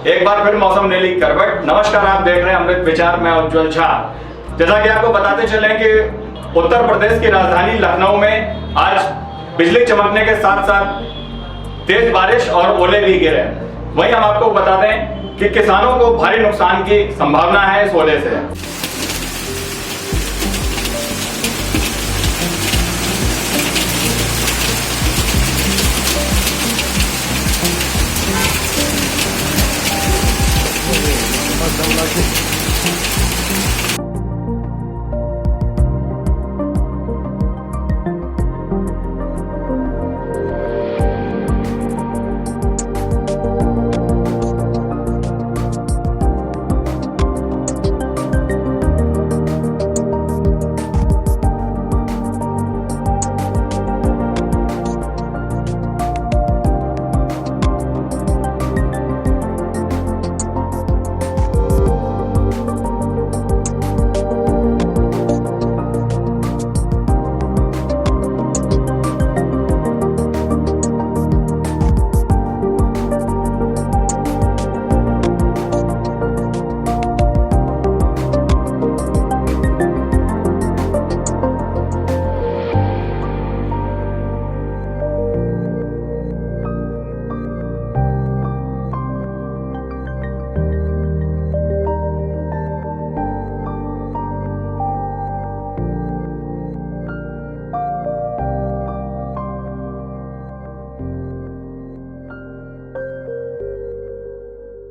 एक बार फिर मौसम नीली करवट। नमस्कार, आप देख रहे हैं अमृत विचार में उज्जवल झा। जैसा कि आपको बताते चलें कि उत्तर प्रदेश की राजधानी लखनऊ में आज बिजली चमकने के साथ साथ तेज बारिश और ओले भी गिरे। वहीं हम आपको बता दें कि किसानों को भारी नुकसान की संभावना है इस ओले से। Gracias.